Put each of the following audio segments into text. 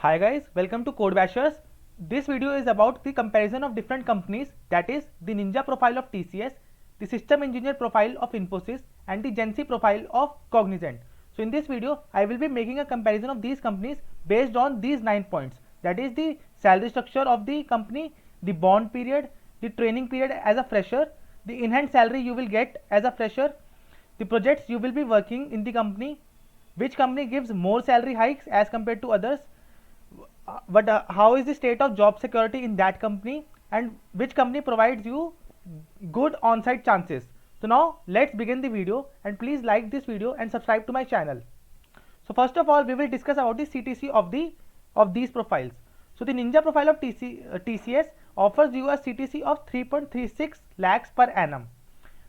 Hi guys, welcome to Code Bashers. This video is about the comparison of different companies, that is the Ninja profile of TCS, the System Engineer profile of Infosys and the Gen Z profile of Cognizant. So in this video, I will be making a comparison of these companies based on these 9 points, that is the salary structure of the company, the bond period, the training period as a fresher, the enhanced salary you will get as a fresher, the projects you will be working in the company, which company gives more salary hikes as compared to others, but how is the state of job security in that company, and which company provides you good on-site chances. So now let's begin the video, and please like this video and subscribe to my channel. So first of all, we will discuss about the CTC of these profiles. So the Ninja profile of TCS offers you a CTC of 3.36 lakhs per annum,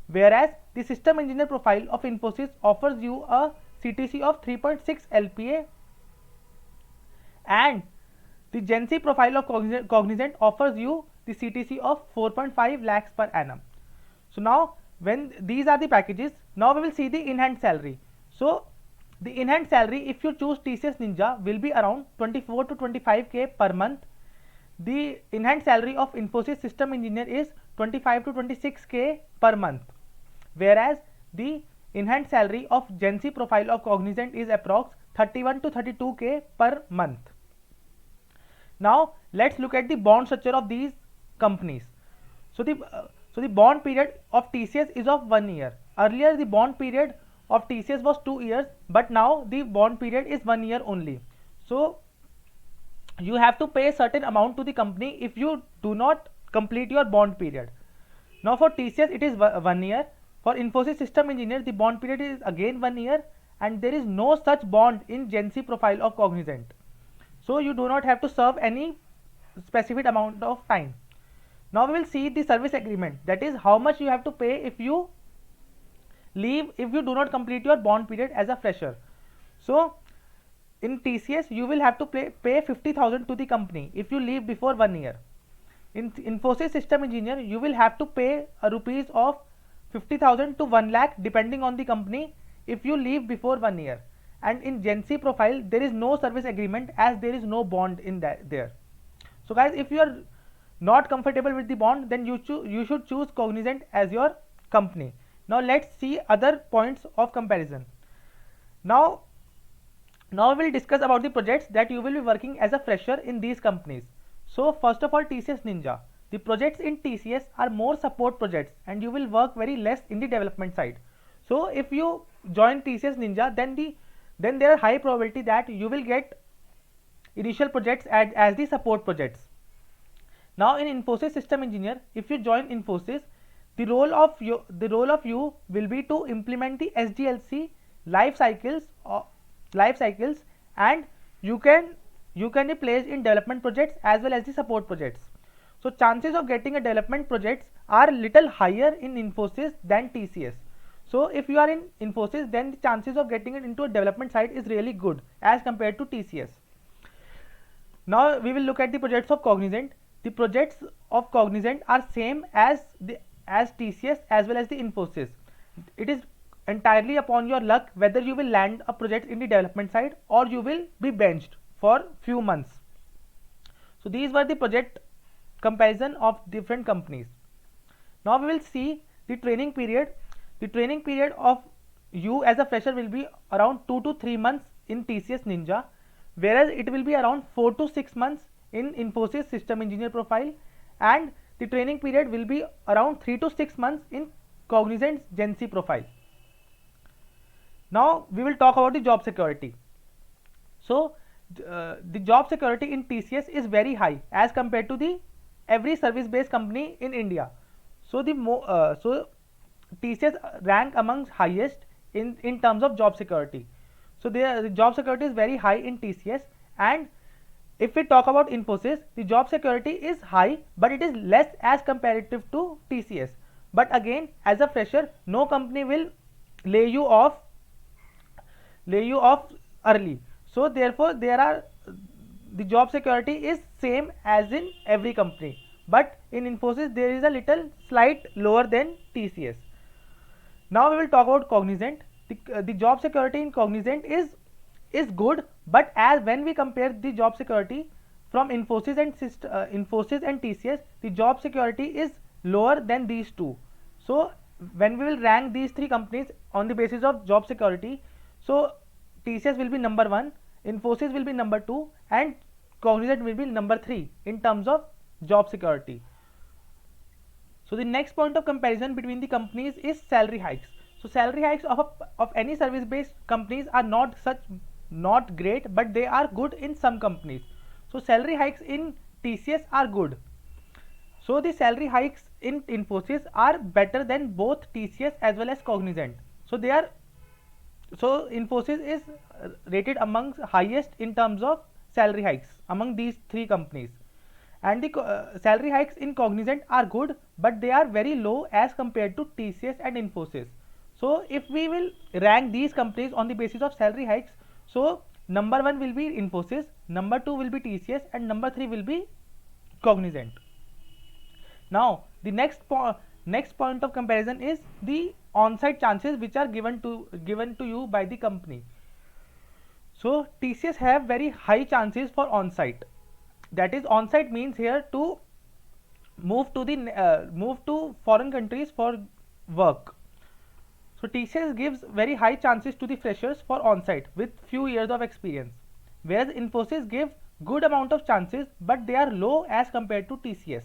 whereas the System Engineer profile of Infosys offers you a CTC of 3.6 LPA, and the Gen Z profile of Cognizant offers you the CTC of 4.5 lakhs per annum. So now when these are the packages, now we will see the enhanced salary. So the enhanced salary, if you choose TCS Ninja, will be around 24 to 25k per month. The enhanced salary of Infosys System Engineer is 25 to 26k per month, whereas the enhanced salary of Gen Z profile of Cognizant is approx 31 to 32k per month. Now let's look at the bond structure of these companies. So the bond period of TCS is of 1 year. Earlier the bond period of TCS was 2 years, but now the bond period is 1 year only. So you have to pay a certain amount to the company if you do not complete your bond period. Now for TCS it is 1 year. For Infosys System Engineer the bond period is again 1 year, and there is no such bond in Gen Z profile of Cognizant. So you do not have to serve any specific amount of time. Now we will see the service agreement, that is how much you have to pay if you leave, if you do not complete your bond period as a fresher. So in TCS you will have to pay 50,000 to the company if you leave before 1 year. In Infosys System Engineer you will have to pay a rupees of 50,000 to 1 lakh depending on the company if you leave before 1 year. And in Gen Z profile there is no service agreement as there is no bond in that there. So guys, if you are not comfortable with the bond, then you should choose Cognizant as your company. Now let's see other points of comparison. Now we will discuss about the projects that you will be working as a fresher in these companies. So first of all, TCS Ninja. The projects in TCS are more support projects and you will work very less in the development side. So if you join TCS Ninja, then there are high probability that you will get initial projects as the support projects. Now in Infosys System Engineer, if you join Infosys, the role of you will be to implement the SDLC life cycles, and you can be placed in development projects as well as the support projects. So chances of getting a development projects are little higher in Infosys than TCS. So if you are in Infosys, then the chances of getting it into a development side is really good as compared to TCS. Now we will look at the projects of Cognizant. The projects of Cognizant are same as TCS as well as the Infosys. It is entirely upon your luck whether you will land a project in the development side or you will be benched for few months. So these were the project comparison of different companies. Now we will see the training period. The training period of you as a fresher will be around 2 to 3 months in TCS Ninja, whereas it will be around 4 to 6 months in Infosys System Engineer profile, and the training period will be around 3 to 6 months in Cognizant's Gen Z profile. Now we will talk about the job security. So the job security in TCS is very high as compared to the every service based company in India. So TCS rank amongst highest in terms of job security. So the job security is very high in TCS. And if we talk about Infosys, the job security is high, but it is less as comparative to TCS. But again, as a fresher, no company will lay you off early. So therefore the job security is same as in every company, but in Infosys there is a little slight lower than TCS. Now we will talk about Cognizant. The job security in Cognizant is is good, but as when we compare the job security from Infosys and TCS, the job security is lower than these two. So when we will rank these three companies on the basis of job security, so TCS will be number 1, Infosys will be number 2, and Cognizant will be number 3 in terms of job security. So the next point of comparison between the companies is salary hikes. So salary hikes of any service based companies are not great, but they are good in some companies. So salary hikes in TCS are good. So the salary hikes in Infosys are better than both TCS as well as Cognizant. So Infosys is rated amongst highest in terms of salary hikes among these three companies, and the salary hikes in Cognizant are good, but they are very low as compared to TCS and Infosys. So if we will rank these companies on the basis of salary hikes, so number 1 will be Infosys, number 2 will be TCS, and number 3 will be Cognizant. Now the next point of comparison is the on-site chances which are given to you by the company. So TCS have very high chances for on-site. That is, on-site means here to move to foreign countries for work. So TCS gives very high chances to the freshers for on-site with few years of experience, whereas Infosys give good amount of chances, but they are low as compared to TCS.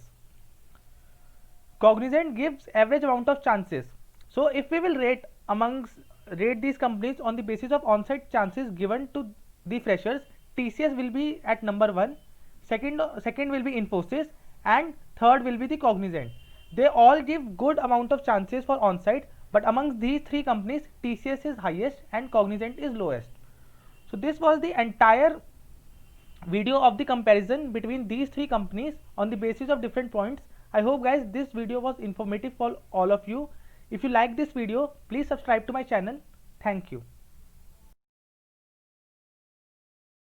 Cognizant gives average amount of chances. So if we will rate these companies on the basis of on-site chances given to the freshers, TCS will be at number 1, second will be Infosys, and third will be the Cognizant. They all give good amount of chances for on-site, but amongst these three companies, TCS is highest and Cognizant is lowest. So this was the entire video of the comparison between these three companies on the basis of different points. I hope guys this video was informative for all of you. If you like this video, please subscribe to my channel. Thank you.